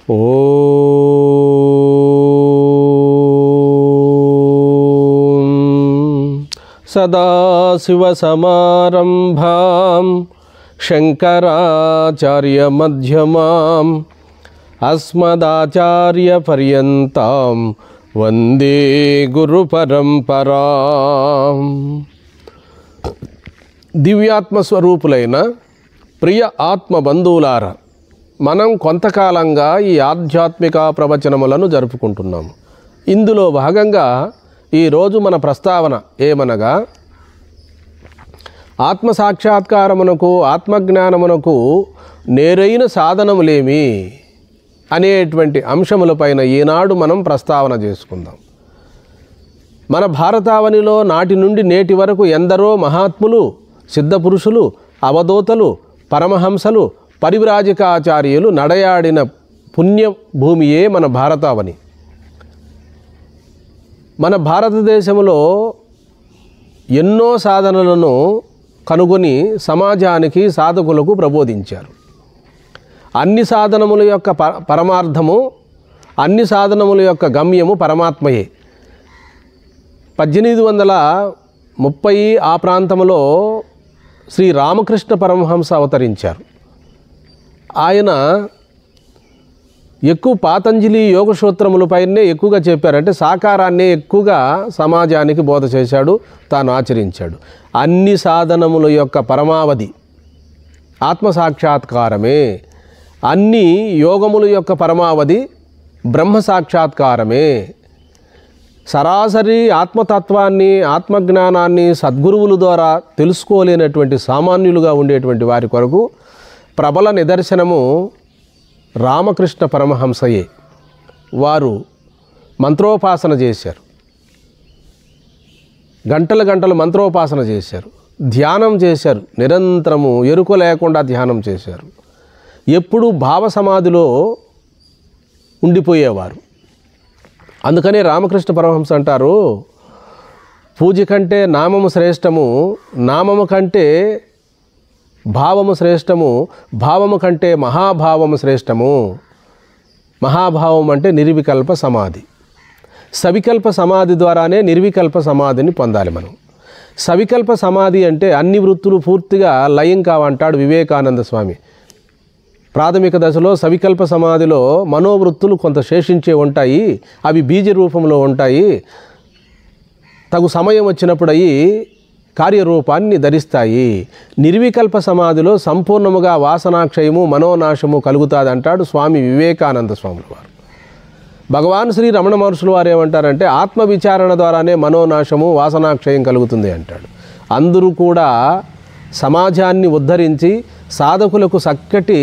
ఓం సదాశివసమారంభాం శంకరాచార్యమధ్యమాం అస్మదాచార్యపర్యంతాం వందే గురుపరంపరాం. దివ్యాత్మస్వరూపులైన ప్రియ ఆత్మ బంధువులారా, మనం కొంతకాలంగా ఈ ఆధ్యాత్మిక ప్రవచనములను జరుపుకుంటున్నాము. ఇందులో భాగంగా ఈరోజు మన ప్రస్తావన ఏమనగా, ఆత్మసాక్షాత్కారమునకు ఆత్మజ్ఞానమునకు నేరైన సాధనములేమి అనేటువంటి అంశములపైన ఈనాడు మనం ప్రస్తావన చేసుకుందాం. మన భారతావనిలో నాటి నుండి నేటి వరకు ఎందరో మహాత్ములు, సిద్ధపురుషులు, అవధూతలు, పరమహంసలు, పరివ్రాజకాచార్యులు నడయాడిన పుణ్యభూమియే మన భారతావని. మన భారతదేశంలో ఎన్నో సాధనలను కనుగొని సమాజానికి, సాధకులకు ప్రబోధించారు. అన్ని సాధనముల యొక్క పరమార్థము, అన్ని సాధనముల యొక్క గమ్యము పరమాత్మయే. 1830 ఆ ప్రాంతంలో శ్రీ రామకృష్ణ పరమహంస అవతరించారు. ఆయన ఎక్కువ పాతంజలి యోగ సూత్రములపైనే ఎక్కువగా చెప్పారంటే సాకారాన్నే ఎక్కువగా సమాజానికి బోధ చేశాడు, తాను ఆచరించాడు. అన్ని సాధనముల యొక్క పరమావధి ఆత్మసాక్షాత్కారమే. అన్ని యోగముల యొక్క పరమావధి బ్రహ్మ సాక్షాత్కారమే. సరాసరి ఆత్మతత్వాన్ని, ఆత్మజ్ఞానాన్ని సద్గురువుల ద్వారా తెలుసుకోలేనటువంటి సామాన్యులుగా ఉండేటువంటి వారి కొరకు ప్రబల నిదర్శనము రామకృష్ణ పరమహంసయే. వారు మంత్రోపాసన చేశారు, గంటలు గంటలు మంత్రోపాసన చేశారు, ధ్యానం చేశారు, నిరంతరము ఎరుక లేకుండా ధ్యానం చేశారు. ఎప్పుడూ భావ సమాధిలో ఉండిపోయేవారు. అందుకనే రామకృష్ణ పరమహంస అంటారు, పూజ కంటే నామము శ్రేష్టము, నామము కంటే భావము శ్రేష్టము, భావము కంటే మహాభావము శ్రేష్టము. మహాభావం అంటే నిర్వికల్ప సమాధి. సవికల్ప సమాధి ద్వారానే నిర్వికల్ప సమాధిని పొందాలి మనం. సవికల్ప సమాధి అంటే అన్ని వృత్తులు పూర్తిగా లయం కావంటాడు వివేకానంద స్వామి. ప్రాథమిక దశలో సవికల్ప సమాధిలో మనోవృత్తులు కొంత శేషించే ఉంటాయి, అవి బీజ రూపంలో ఉంటాయి. తగు సమయం వచ్చినప్పుడు అవి కార్యరూపాన్ని ధరిస్తాయి. నిర్వికల్ప సమాధిలో సంపూర్ణముగా వాసనాక్షయము, మనోనాశము కలుగుతుంది అంటాడు స్వామి వివేకానంద స్వాముల వారు. భగవాన్ శ్రీ రమణ మహర్షులు వారు ఏమంటారంటే ఆత్మ విచారణ ద్వారానే మనోనాశము, వాసనాక్షయం కలుగుతుంది అంటాడు. అందరూ కూడా సమాజాన్ని ఉద్ధరించి సాధకులకు చక్కటి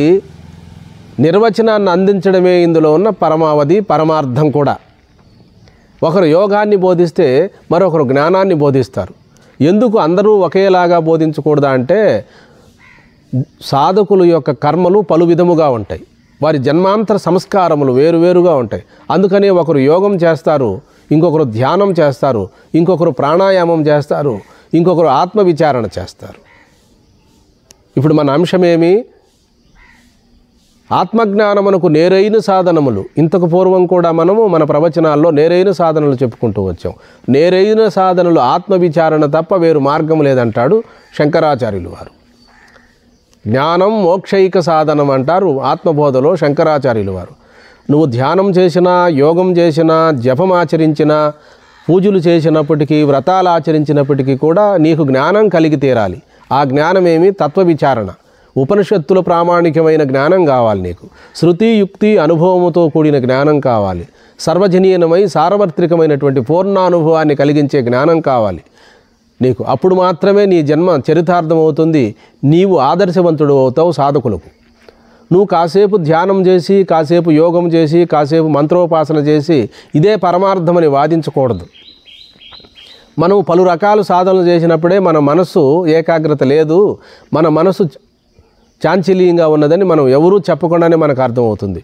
నిర్వచనాన్ని అందించడమే ఇందులో ఉన్న పరమావధి, పరమార్థం కూడా. ఒకరు యోగాన్ని బోధిస్తే మరొకరు జ్ఞానాన్ని బోధిస్తారు. ఎందుకు అందరూ ఒకేలాగా బోధించకూడదా అంటే, సాధకుల యొక్క కర్మలు పలు విధముగా ఉంటాయి, వారి జన్మాంతర సంస్కారములు వేరువేరుగా ఉంటాయి. అందుకనే ఒకరు యోగం చేస్తారు, ఇంకొకరు ధ్యానం చేస్తారు, ఇంకొకరు ప్రాణాయామం చేస్తారు, ఇంకొకరు ఆత్మవిచారణ చేస్తారు. ఇప్పుడు మన అంశమేమి? ఆత్మజ్ఞానమునకు నేరైన సాధనములు. ఇంతకు పూర్వం కూడా మనము మన ప్రవచనాల్లో నేరైన సాధనలు చెప్పుకుంటూ వచ్చాం. నేరైన సాధనలు ఆత్మవిచారణ తప్ప వేరు మార్గం లేదంటాడు శంకరాచార్యులు వారు. జ్ఞానం మోక్షైక సాధనం అంటారు ఆత్మబోధలో శంకరాచార్యులు వారు. నువ్వు ధ్యానం చేసినా, యోగం చేసినా, జపం ఆచరించినా, పూజలు చేసినప్పటికీ, వ్రతాలు ఆచరించినప్పటికీ కూడా నీకు జ్ఞానం కలిగి తీరాలి. ఆ జ్ఞానమేమి? తత్వవిచారణ, ఉపనిషత్తుల ప్రామాణికమైన జ్ఞానం కావాలి నీకు. శృతి, యుక్తి, అనుభవముతో కూడిన జ్ఞానం కావాలి. సర్వజనీయనమై సార్వత్రికమైనటువంటి పూర్ణానుభవాన్ని కలిగించే జ్ఞానం కావాలి నీకు. అప్పుడు మాత్రమే నీ జన్మ చరితార్థమవుతుంది, నీవు ఆదర్శవంతుడు అవుతావు సాధకులకు. నువ్వు కాసేపు ధ్యానం చేసి, కాసేపు యోగం చేసి, కాసేపు మంత్రోపాసన చేసి ఇదే పరమార్థమని వాదించకూడదు. మనం పలు రకాల సాధనలు చేసినప్పుడే మన మనస్సు ఏకాగ్రత లేదు, మన మనస్సు చాంచల్యంగా ఉన్నదని మనం ఎవరూ చెప్పకుండానే మనకు అర్థమవుతుంది.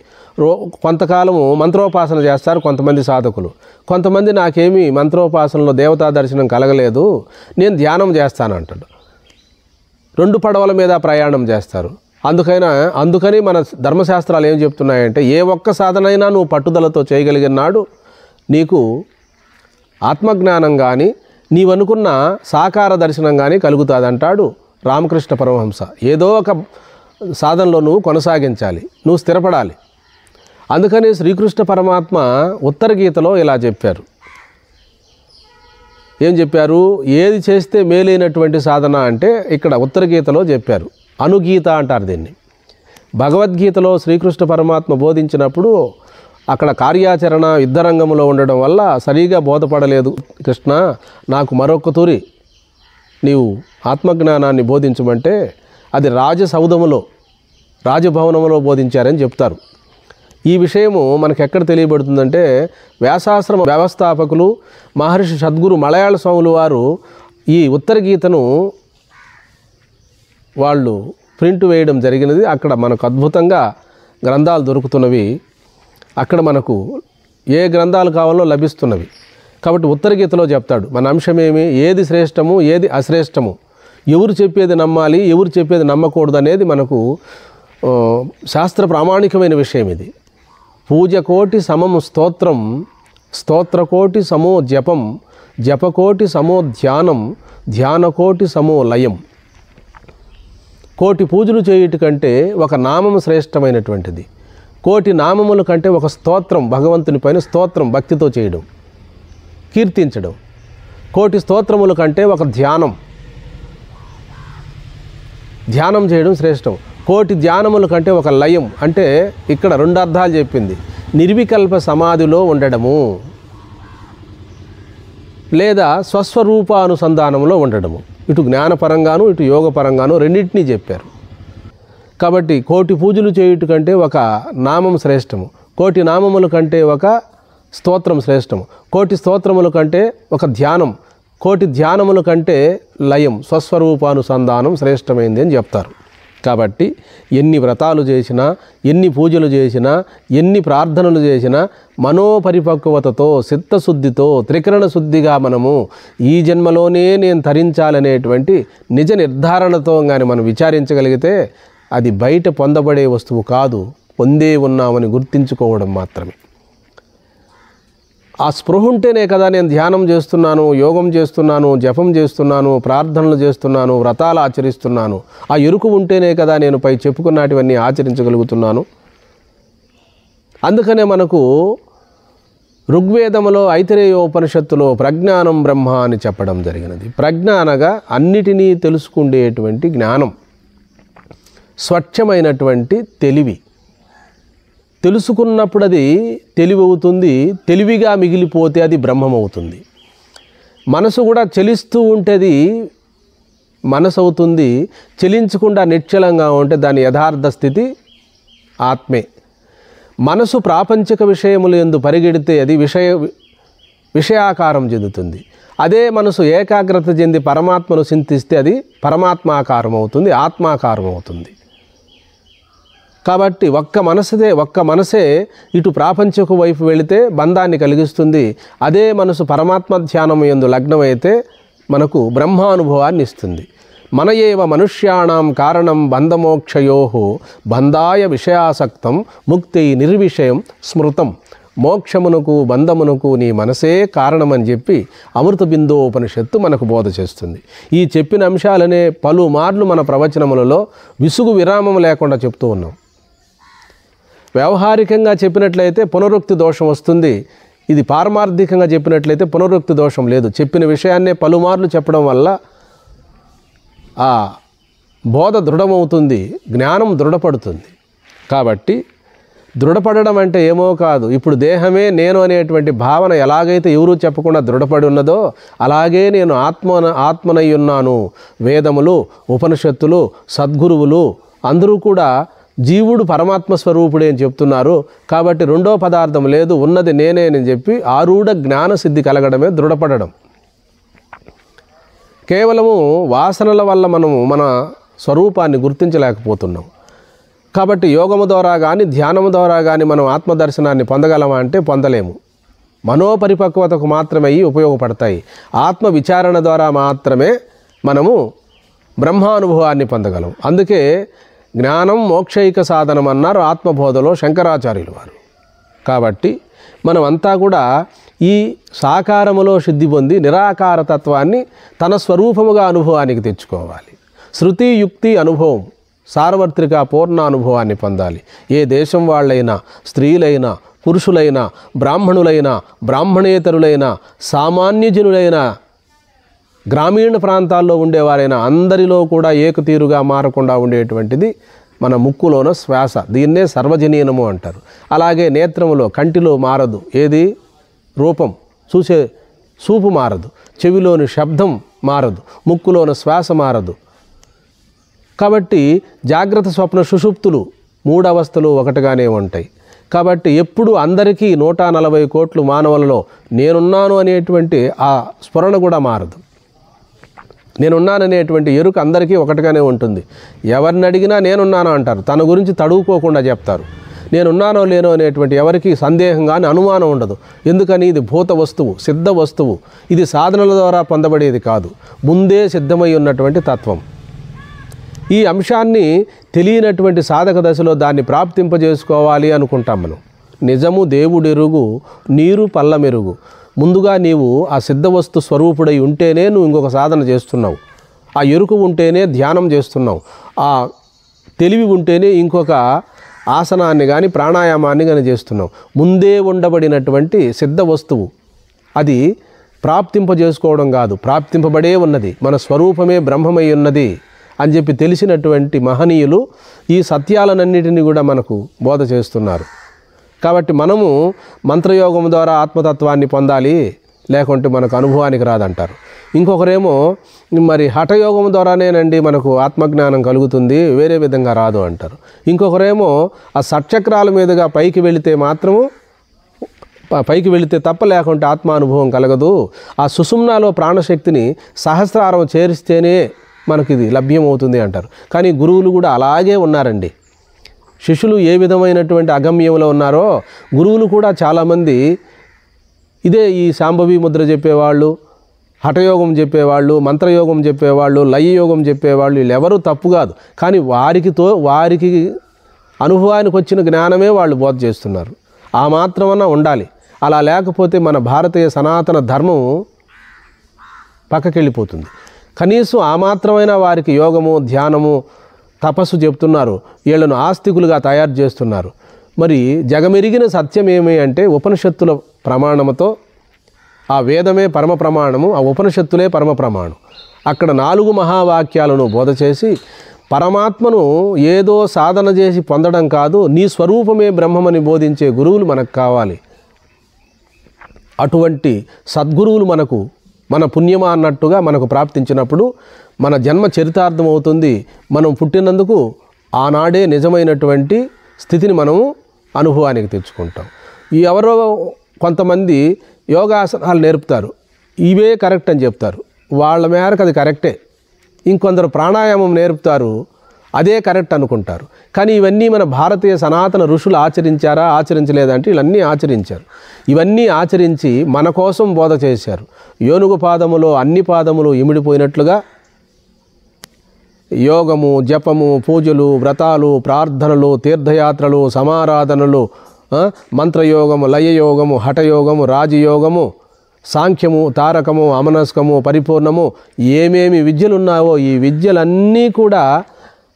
కొంతకాలము మంత్రోపాసన చేస్తారు కొంతమంది సాధకులు. కొంతమంది నాకేమీ మంత్రోపాసనలో దేవతా దర్శనం కలగలేదు, నేను ధ్యానం చేస్తానంటాడు. 2 పడవల మీద ప్రయాణం చేస్తారు. అందుకని మన ధర్మశాస్త్రాలు ఏం చెప్తున్నాయంటే, ఏ ఒక్క సాధనైనా నువ్వు పట్టుదలతో చేయగలిగిన నాడు నీకు ఆత్మజ్ఞానం కానీ నీవనుకున్న సాకార దర్శనం కానీ కలుగుతుంది అంటాడు రామకృష్ణ పరమహంస. ఏదో ఒక సాధనలో నువ్వు కొనసాగించాలి, నువ్వు స్థిరపడాలి. అందుకని శ్రీకృష్ణ పరమాత్మ ఉత్తర గీతలో ఇలా చెప్పారు. ఏం చెప్పారు? ఏది చేస్తే మేలైనటువంటి సాధన అంటే ఇక్కడ ఉత్తర గీతలో చెప్పారు. అనుగీత అంటారు దీన్ని. భగవద్గీతలో శ్రీకృష్ణ పరమాత్మ బోధించినప్పుడు అక్కడ కార్యాచరణ యుద్ధరంగంలో ఉండడం వల్ల సరిగా బోధపడలేదు. కృష్ణ, నాకు మరొక తూరి నీవు ఆత్మజ్ఞానాన్ని బోధించమంటే అది రాజభవనంలో బోధించారని చెప్తారు. ఈ విషయము మనకు ఎక్కడ తెలియబడుతుందంటే, వ్యాసాశ్రమ వ్యవస్థాపకులు మహర్షి సద్గురు మలయాళ స్వాములు వారు ఈ ఉత్తర గీతను వాళ్ళు ప్రింట్ వేయడం జరిగినది. అక్కడ మనకు అద్భుతంగా గ్రంథాలు దొరుకుతున్నవి. అక్కడ మనకు ఏ గ్రంథాలు కావాలో లభిస్తున్నవి. కాబట్టి ఉత్తర గీతలో చెప్తాడు మన అంశమేమి, ఏది శ్రేష్టము, ఏది అశ్రేష్టము, ఎవరు చెప్పేది నమ్మాలి, ఎవరు చెప్పేది నమ్మకూడదు అనేది మనకు శాస్త్ర ప్రామాణికమైన విషయం ఇది. పూజకోటి సమము స్తోత్రం, స్తోత్రకోటి సమో జపం, జపకోటి సమో ధ్యానం, ధ్యానకోటి సమో లయం. కోటి పూజలు చేయుట కంటే ఒక నామము శ్రేష్టమైనటువంటిది. కోటి నామముల కంటే ఒక స్తోత్రం, భగవంతుని పైన స్తోత్రం భక్తితో చేయడం, కీర్తించడం. కోటి స్తోత్రముల కంటే ఒక ధ్యానం చేయడం శ్రేష్టం. కోటి ధ్యానముల కంటే ఒక లయం అంటే ఇక్కడ రెండు అర్థాలు చెప్పింది. నిర్వికల్ప సమాధిలో ఉండడము లేదా స్వస్వరూపానుసంధానంలో ఉండడము. ఇటు జ్ఞానపరంగాను ఇటు యోగపరంగాను రెండింటినీ చెప్పారు. కాబట్టి కోటి పూజలు చేయుట కంటే ఒక నామం శ్రేష్టము, కోటి నామముల కంటే ఒక స్తోత్రం శ్రేష్టము, కోటి స్తోత్రముల కంటే ఒక ధ్యానం, కోటి ధ్యానముల కంటే లయం, స్వస్వరూపానుసంధానం శ్రేష్టమైంది అని చెప్తారు. కాబట్టి ఎన్ని వ్రతాలు చేసినా, ఎన్ని పూజలు చేసినా, ఎన్ని ప్రార్థనలు చేసినా మనోపరిపక్వతతో, చిత్తశుద్ధితో, త్రికరణ శుద్ధిగా మనము ఈ జన్మలోనే నేను తరించాలనేటువంటి నిజ నిర్ధారణతో కానీ మనం విచారించగలిగితే అది బయట పొందబడే వస్తువు కాదు, పొందే ఉన్నామని గుర్తించుకోవడం మాత్రమే. ఆ స్పృహ ఉంటేనే కదా నేను ధ్యానం చేస్తున్నాను, యోగం చేస్తున్నాను, జపం చేస్తున్నాను, ప్రార్థనలు చేస్తున్నాను, వ్రతాలు ఆచరిస్తున్నాను. ఆ ఎరుకు ఉంటేనే కదా నేను పై చెప్పుకున్నటివన్నీ ఆచరించగలుగుతున్నాను. అందుకనే మనకు ఋగ్వేదములో ఐతరేయోపనిషత్తులో ప్రజ్ఞానం బ్రహ్మ అని చెప్పడం జరిగినది. ప్రజ్ఞ అనగా అన్నిటినీ తెలుసుకునేటువంటి జ్ఞానం, స్వచ్ఛమైనటువంటి తెలివి. తెలుసుకున్నప్పుడు అది తెలివి అవుతుంది, తెలివిగా మిగిలిపోతే అది బ్రహ్మమవుతుంది. మనసు కూడా చలిస్తూ ఉంటేది మనసు అవుతుంది, చలించకుండా నిశ్చలంగా ఉంటే దాని యథార్థ స్థితి ఆత్మే. మనసు ప్రాపంచిక విషయములు యందు పరిగెడితే అది విషయాకారం చెందుతుంది. అదే మనసు ఏకాగ్రత చెంది పరమాత్మను చింతిస్తే అది పరమాత్మాకారం అవుతుంది, ఆత్మాకారం అవుతుంది. కాబట్టి ఒక్క మనసే ఇటు ప్రాపంచిక వైపు వెళితే బంధాన్ని కలిగిస్తుంది. అదే మనసు పరమాత్మ ధ్యానం యందు లగ్నమైతే మనకు బ్రహ్మానుభవాన్ని ఇస్తుంది. మన ఏవ మనుష్యాణం కారణం బంధమోక్షయోః బంధాయ విషయాసక్తం ముక్తి నిర్విషయం స్మృతం. మోక్షమునకు బంధమునకు నీ మనసే కారణమని చెప్పి అమృత బిందోపనిషత్తు మనకు బోధ చేస్తుంది. ఈ చెప్పిన అంశాలనే పలుమార్లు మన ప్రవచనములలో విసుగు విరామం లేకుండా చెప్తూ ఉన్నాం. వ్యవహారికంగా చెప్పినట్లయితే పునరుక్తి దోషం వస్తుంది, ఇది పారమార్థికంగా చెప్పినట్లయితే పునరుక్తి దోషం లేదు. చెప్పిన విషయాన్నే పలుమార్లు చెప్పడం వల్ల ఆ బోధ దృఢమవుతుంది, జ్ఞానం దృఢపడుతుంది. కాబట్టి దృఢపడడం అంటే ఏమో కాదు, ఇప్పుడు దేహమే నేను అనేటువంటి భావన ఎలాగైతే ఎవరూ చెప్పకుండా దృఢపడి ఉన్నదో అలాగే నేను ఆత్మనై ఉన్నాను. వేదములు, ఉపనిషత్తులు, సద్గురువులు అందరూ కూడా జీవుడు పరమాత్మ స్వరూపుడే అని చెప్తున్నారు. కాబట్టి రెండో పదార్థం లేదు, ఉన్నది నేనే అని చెప్పి ఆరూఢ జ్ఞానసిద్ధి కలగడమే దృఢపడడం. కేవలము వాసనల వల్ల మనము మన స్వరూపాన్ని గుర్తించలేకపోతున్నాం. కాబట్టి యోగము ద్వారా కానీ ధ్యానము ద్వారా కానీ మనం ఆత్మదర్శనాన్ని పొందగలమా అంటే పొందలేము. మనోపరిపక్వతకు మాత్రమే ఉపయోగపడతాయి. ఆత్మ విచారణ ద్వారా మాత్రమే మనము బ్రహ్మానుభవాన్ని పొందగలం. అందుకే జ్ఞానం మోక్షైక సాధనం అన్నారు ఆత్మబోధలో శంకరాచార్యులు వారు. కాబట్టి మనమంతా కూడా ఈ సాకారములో సిద్ధి పొంది నిరాకార తత్వాన్ని తన స్వరూపముగా అనుభవానికి తెచ్చుకోవాలి. శృతి యుక్తి అనుభవం సార్వత్రిక పూర్ణ అనుభవాన్ని పొందాలి. ఏ దేశం వాళ్ళైనా, స్త్రీలైనా, పురుషులైనా, బ్రాహ్మణులైనా, బ్రాహ్మణేతరులైనా, సామాన్యజనులైన, గ్రామీణ ప్రాంతాల్లో ఉండేవారైనా అందరిలో కూడా ఏకతీరుగా మారకుండా ఉండేటువంటిది మన ముక్కులోన శ్వాస. దీన్నే సర్వజనీనము అంటారు. అలాగే నేత్రములో, కంటిలో మారదు. ఏది? రూపం, చూపు మారదు. చెవిలోని శబ్దం మారదు. ముక్కులోని శ్వాస మారదు. కాబట్టి జాగ్రత్త, స్వప్న, సుషుప్తులు 3 అవస్థలు ఒకటిగానే ఉంటాయి. కాబట్టి ఎప్పుడు అందరికీ 140 కోట్ల మానవులలో నేనున్నాను అనేటువంటి ఆ స్ఫురణ కూడా మారదు. నేనున్నాననేటువంటి ఎరుక అందరికీ ఒకటిగానే ఉంటుంది. ఎవరిని అడిగినా నేనున్నాను అంటారు. తన గురించి తడువుకోకుండా చెప్తారు. నేనున్నానో లేనో అనేటువంటి ఎవరికి సందేహం కానీ అనుమానం ఉండదు. ఎందుకని? ఇది భూత వస్తువు, సిద్ధ వస్తువు. ఇది సాధనల ద్వారా పొందబడేది కాదు, ముందే సిద్ధమై ఉన్నటువంటి తత్వం. ఈ అంశాన్ని తెలియనటువంటి సాధక దశలో దాన్ని ప్రాప్తింపజేసుకోవాలి అనుకుంటాం మనం. నిజము దేవుడెరుగు, నీరు పల్లమెరుగు. ముందుగా నీవు ఆ సిద్ధవస్తు స్వరూపుడై ఉంటేనే నువ్వు ఇంకొక సాధన చేస్తున్నావు. ఆ ఎరుకు ఉంటేనే ధ్యానం చేస్తున్నావు. ఆ తెలివి ఉంటేనే ఇంకొక ఆసనాన్ని కానీ ప్రాణాయామాన్ని కానీ చేస్తున్నావు. ముందే ఉండబడినటువంటి సిద్ధ వస్తువు అది ప్రాప్తింపజేసుకోవడం కాదు, ప్రాప్తింపబడే ఉన్నది. మన స్వరూపమే బ్రహ్మమై ఉన్నది అని చెప్పి తెలిసినటువంటి మహనీయులు ఈ సత్యాలన్నిటినీ కూడా మనకు బోధ చేస్తున్నారు. కాబట్టి మనము మంత్రయోగం ద్వారా ఆత్మతత్వాన్ని పొందాలి, లేకుంటే మనకు అనుభవానికి రాదంటారు. ఇంకొకరేమో మరి హఠయోగం ద్వారానేనండి మనకు ఆత్మజ్ఞానం కలుగుతుంది, వేరే విధంగా రాదు అంటారు. ఇంకొకరేమో ఆ షట్చక్రాల మీదుగా పైకి వెళితే మాత్రము పైకి వెళితే తప్ప లేకుంటే ఆత్మానుభవం కలగదు. ఆ సుషుమ్నాలో ప్రాణశక్తిని సహస్రారం చేరిస్తేనే మనకి ఇది లభ్యమవుతుంది అంటారు. కానీ గురువులు కూడా అలాగే ఉన్నారండి. శిష్యులు ఏ విధమైనటువంటి అగమ్యంలో ఉన్నారో గురువులు కూడా చాలామంది ఇదే ఈ శాంభవి ముద్ర చెప్పేవాళ్ళు, హఠయోగం చెప్పేవాళ్ళు, మంత్రయోగం చెప్పేవాళ్ళు, లయయోగం చెప్పేవాళ్ళు, వీళ్ళెవరూ తప్పు కాదు. కానీ వారికి అనుభవానికి వచ్చిన జ్ఞానమే వాళ్ళు బోధ చేస్తున్నారు. ఆ మాత్రమన్నా ఉండాలి. అలా లేకపోతే మన భారతీయ సనాతన ధర్మం పక్కకెళ్ళిపోతుంది. కనీసం ఆ మాత్రమైన వారికి యోగము, ధ్యానము, తపస్సు చెప్తున్నారు. వీళ్ళను ఆస్తికులుగా తయారు చేస్తున్నారు. మరి జగమెరిగిన సత్యం ఏమి అంటే ఉపనిషత్తుల ప్రమాణముతో ఆ వేదమే పరమ ప్రమాణము, ఆ ఉపనిషత్తులే పరమ ప్రమాణం. అక్కడ 4 మహావాక్యాలను బోధ చేసి పరమాత్మను ఏదో సాధన చేసి పొందడం కాదు, నీ స్వరూపమే బ్రహ్మమని బోధించే గురువులు మనకు కావాలి. అటువంటి సద్గురువులు మనకు మన పుణ్యమా అన్నట్టుగా మనకు ప్రాప్తించినప్పుడు మన జన్మ చరితార్థం అవుతుంది. మనం పుట్టినందుకు ఆనాడే నిజమైనటువంటి స్థితిని మనము అనుభవానికి తెచ్చుకుంటాం. ఎవరో కొంతమంది యోగాసనాలు నేర్పుతారు, ఇవే కరెక్ట్ అని చెప్తారు. వాళ్ళ మేరకు అది కరెక్టే. ఇంకొందరు ప్రాణాయామం నేర్పుతారు, అదే కరెక్ట్ అనుకుంటారు. కానీ ఇవన్నీ మన భారతీయ సనాతన ఋషులు ఆచరించారా, ఆచరించలేదంటే వీళ్ళన్నీ ఆచరించారు. ఇవన్నీ ఆచరించి మన కోసం బోధ చేశారు. ఏనుగు పాదములో అన్ని పాదములు ఇమిడిపోయినట్లుగా యోగము, జపము, పూజలు, వ్రతాలు, ప్రార్థనలు, తీర్థయాత్రలు, సమారాధనలు, మంత్రయోగము, లయయోగము, హఠయోగము, రాజయోగము, సాంఖ్యము, తారకము, అమనస్కము, పరిపూర్ణము, ఏమేమి విద్యలున్నావో ఈ విద్యలన్నీ కూడా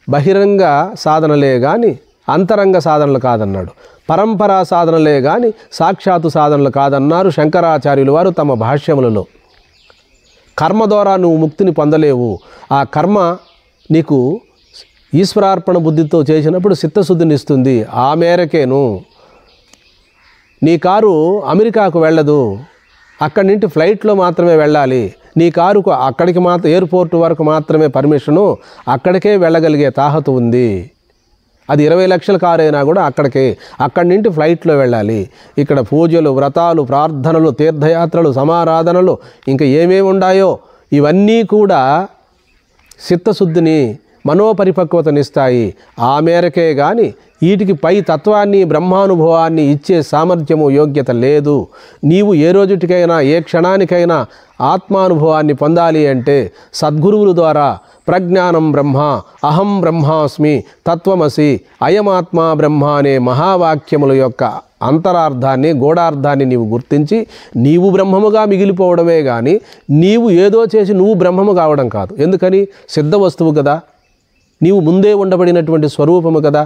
బహిరంగ సాధనలే కానీ అంతరంగ సాధనలు కాదన్నాడు. పరంపరా సాధనలే కానీ సాక్షాత్తు సాధనలు కాదన్నారు శంకరాచార్యులు వారు తమ భాష్యములలో. కర్మ ద్వారా నువ్వు ముక్తిని పొందలేవు. ఆ కర్మ నీకు ఈశ్వరార్పణ బుద్ధితో చేసినప్పుడు చిత్తశుద్ధిని ఇస్తుంది. ఆ మేరకేను. నీ కారు అమెరికాకు వెళ్ళదు, అక్కడి నుండి ఫ్లైట్లో మాత్రమే వెళ్ళాలి. నీ కారుకు అక్కడికి ఎయిర్పోర్ట్ వరకు మాత్రమే పర్మిషను, అక్కడికే వెళ్ళగలిగే తాహతు ఉంది. అది 20 లక్షల కారు అయినా కూడా అక్కడి నుండి ఫ్లైట్లో వెళ్ళాలి. ఇక్కడ పూజలు, వ్రతాలు, ప్రార్థనలు, తీర్థయాత్రలు, సమారాధనలు, ఇంకా ఏమేమి ఉన్నాయో ఇవన్నీ కూడా చిత్తశుద్ధిని, మనోపరిపక్వతనిస్తాయి. ఆ మేరకే కానీ వీటికి పై తత్వాన్ని, బ్రహ్మానుభవాన్ని ఇచ్చే సామర్థ్యము, యోగ్యత లేదు. నీవు ఏ రోజుటికైనా, ఏ క్షణానికైనా ఆత్మానుభవాన్ని పొందాలి అంటే సద్గురువుల ద్వారా ప్రజ్ఞానం బ్రహ్మ, అహం బ్రహ్మాస్మి, తత్వమసి, అయమాత్మా బ్రహ్మ అనే మహావాక్యముల యొక్క అంతరార్థాన్ని, గూఢార్థాన్ని నీవు గుర్తించి నీవు బ్రహ్మముగా మిగిలిపోవడమే కానీ నీవు ఏదో చేసి నువ్వు బ్రహ్మము కావడం కాదు. ఎందుకని? సిద్ధ వస్తువు కదా, నీవు ముందే ఉండబడినటువంటి స్వరూపము కదా,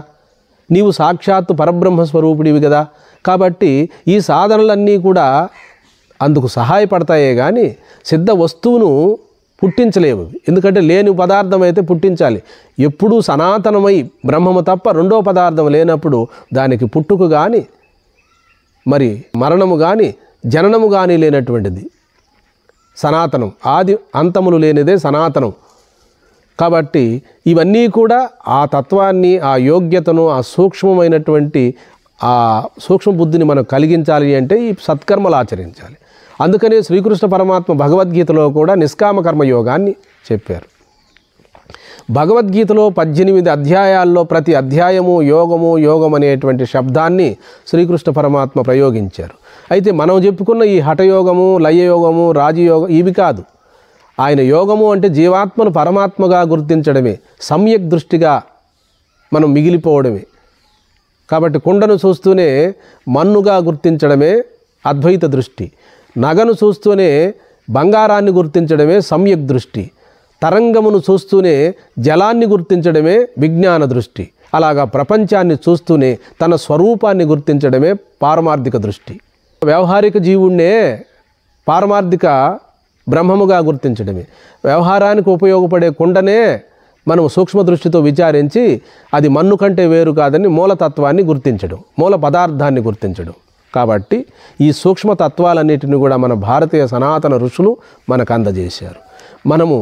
నీవు సాక్షాత్తు పరబ్రహ్మ స్వరూపుడివి కదా. కాబట్టి ఈ సాధనలన్నీ కూడా అందుకు సహాయపడతాయే కానీ సిద్ధ వస్తువును పుట్టించలేవు. ఎందుకంటే లేని పదార్థం అయితే పుట్టించాలి. ఎప్పుడూ సనాతనమై బ్రహ్మము తప్ప రెండో పదార్థం లేనప్పుడు దానికి పుట్టుకు కానీ మరి మరణము కానీ జననము కానీ లేనటువంటిది సనాతనం. ఆది అంతములు లేనిదే సనాతనం. కాబట్టి ఇవన్నీ కూడా ఆ తత్వాన్ని, ఆ యోగ్యతను, ఆ సూక్ష్మమైనటువంటి ఆ సూక్ష్మ బుద్ధిని మనం కలిగించాలి అంటే ఈ సత్కర్మలు ఆచరించాలి. అందుకనే శ్రీకృష్ణ పరమాత్మ భగవద్గీతలో కూడా నిష్కామ కర్మయోగాన్ని చెప్పారు. భగవద్గీతలో 18 అధ్యాయాల్లో ప్రతి అధ్యాయము యోగము, యోగం అనేటువంటి శబ్దాన్ని శ్రీకృష్ణ పరమాత్మ ప్రయోగించారు. అయితే మనం చెప్పుకున్న ఈ హఠయోగము, లయయోగము, రాజయోగం ఇవి కాదు. ఆయన యోగము అంటే జీవాత్మను పరమాత్మగా గుర్తించడమే, సమ్యక్ దృష్టిగా మనం మిగిలిపోవడమే. కాబట్టి కుండను చూస్తూనే మన్నుగా గుర్తించడమే అద్వైత దృష్టి, నగను చూస్తూనే బంగారాన్ని గుర్తించడమే సమ్యక్ దృష్టి, తరంగమును చూస్తూనే జలాన్ని గుర్తించడమే విజ్ఞాన దృష్టి, అలాగా ప్రపంచాన్ని చూస్తూనే తన స్వరూపాన్ని గుర్తించడమే పారమార్థిక దృష్టి. వ్యవహారిక జీవుణ్ణే పారమార్థిక బ్రహ్మముగా గుర్తించడమే. వ్యవహారానికి ఉపయోగపడే కుండనే మనం సూక్ష్మ దృష్టితో విచారించి అది మన్ను కంటే వేరు కాదని మూలతత్వాన్ని గుర్తించడం, మూల పదార్థాన్ని గుర్తించడం. కాబట్టి ఈ సూక్ష్మ తత్వాలన్నిటిని కూడా మన భారతీయ సనాతన ఋషులు మనకు అందజేశారు. మనము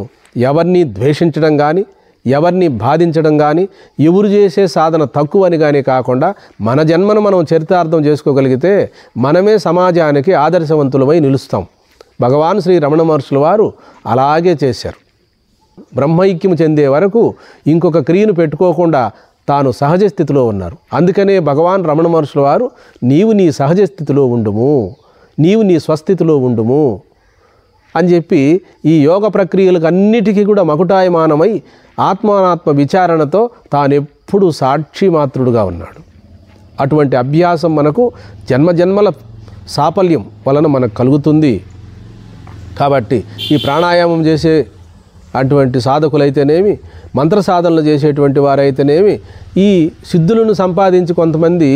ఎవరిని ద్వేషించడం కానీ, ఎవరిని బాధించడం కానీ, ఎవరు చేసే సాధన తక్కువని కానీ కాకుండా మన జన్మను మనం చరితార్థం చేసుకోగలిగితే మనమే సమాజానికి ఆదర్శవంతులమై నిలుస్తాం. భగవాన్ శ్రీ రమణ మహర్షుల వారు అలాగే చేశారు. బ్రహ్మైక్యము చెందే వరకు ఇంకొక క్రియను పెట్టుకోకుండా తాను సహజ స్థితిలో ఉన్నారు. అందుకనే భగవాన్ రమణ మహర్షుల వారు నీవు నీ సహజ స్థితిలో ఉండుము, నీవు నీ స్వస్థితిలో ఉండుము అని చెప్పి ఈ యోగ ప్రక్రియలకు అన్నిటికీ కూడా మకుటాయమానమై ఆత్మానాత్మ విచారణతో తానెప్పుడు సాక్షి మాత్రుడుగా ఉన్నాడు. అటువంటి అభ్యాసం మనకు జన్మజన్మల సాఫల్యం వలన మనకు కలుగుతుంది. కాబట్టి ఈ ప్రాణాయామం చేసే అటువంటి సాధకులైతేనేమి, మంత్ర సాధనలు చేసేటువంటి వారైతేనేమి, ఈ సిద్ధులను సంపాదించి కొంతమంది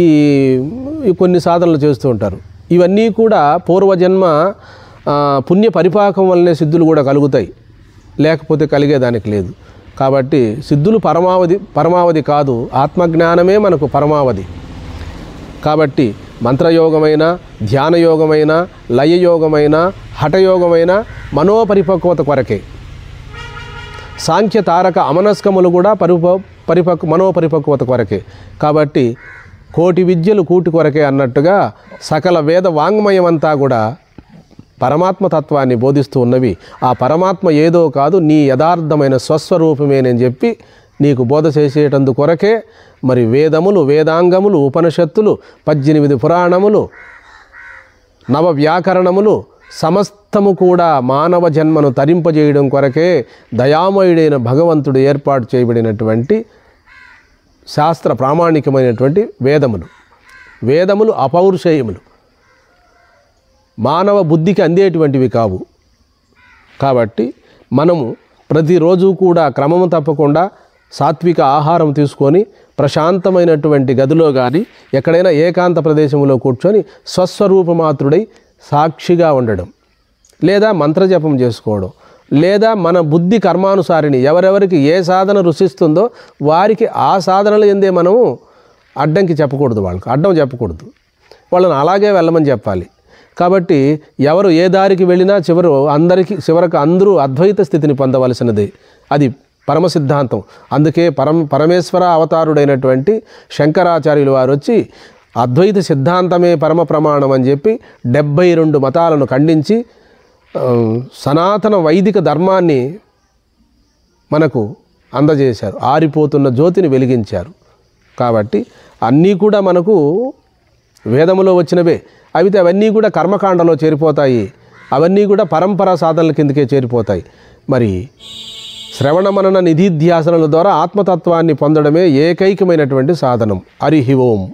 ఈ కొన్ని సాధనలు చేస్తూ ఉంటారు. ఇవన్నీ కూడా పూర్వజన్మ పుణ్య పరిపాకం వల్లనే సిద్ధులు కూడా కలుగుతాయి, లేకపోతే కలిగేదానికి లేదు. కాబట్టి సిద్ధులు పరమావధి కాదు, ఆత్మజ్ఞానమే మనకు పరమావధి. కాబట్టి మంత్రయోగమైన, ధ్యానయోగమైన, లయయోగమైన, హఠయోగమైన మనోపరిపక్వత కొరకే. సాంఖ్య తారక అమనస్కములు కూడా మనోపరిపక్వత కొరకే. కాబట్టి కోటి విద్యలు కూటి కొరకే అన్నట్టుగా సకల వేద వాంగ్మయమంతా కూడా పరమాత్మతత్వాన్ని బోధిస్తూ ఉన్నవి. ఆ పరమాత్మ ఏదో కాదు, నీ యథార్థమైన స్వస్వరూపమేనని చెప్పి నీకు బోధ చేసేటందు కొరకే మరి వేదములు, వేదాంగములు, ఉపనిషత్తులు, 18 పురాణములు, నవ వ్యాకరణములు సమస్తము కూడా మానవ జన్మను తరింపజేయడం కొరకే దయామయుడైన భగవంతుడు ఏర్పాటు చేయబడినటువంటి శాస్త్ర ప్రామాణికమైనటువంటి వేదములు అపౌరుషేయములు, మానవ బుద్ధికి అందేటువంటివి కావు. కాబట్టి మనము ప్రతిరోజు కూడా క్రమము తప్పకుండా సాత్విక ఆహారం తీసుకొని ప్రశాంతమైనటువంటి గదిలో కానీ ఎక్కడైనా ఏకాంత ప్రదేశంలో కూర్చొని స్వస్వరూపమాత్రుడై సాక్షిగా ఉండడం, లేదా మంత్రజపం చేసుకోవడం, లేదా మన బుద్ధి కర్మానుసారిని ఎవరెవరికి ఏ సాధన రుచిస్తుందో వారికి ఆ సాధనలు ఎందే మనము అడ్డంకి చెప్పకూడదు, వాళ్ళకి అడ్డం చెప్పకూడదు, వాళ్ళని అలాగే వెళ్ళమని చెప్పాలి. కాబట్టి ఎవరు ఏ దారికి వెళ్ళినా చివరకు అందరూ అద్వైత స్థితిని పొందవలసినది. అది పరమ సిద్ధాంతం. అందుకే పరమేశ్వర అవతారుడైనటువంటి శంకరాచార్యులు వారు వచ్చి అద్వైత సిద్ధాంతమే పరమ ప్రమాణం అని చెప్పి 72 మతాలను ఖండించి సనాతన వైదిక ధర్మాన్ని మనకు అందజేశారు. ఆరిపోతున్న జ్యోతిని వెలిగించారు. కాబట్టి అన్నీ కూడా మనకు వేదములో వచ్చినవే. అవన్నీ కూడా కర్మకాండలో చేరిపోతాయి. అవన్నీ కూడా పరంపరా సాధనల కిందకే చేరిపోతాయి. మరి శ్రవణ మనన నిధిధ్యాసనల ద్వారా ఆత్మతత్వాన్ని పొందడమే ఏకైకమైనటువంటి సాధనం. హరి ఓం.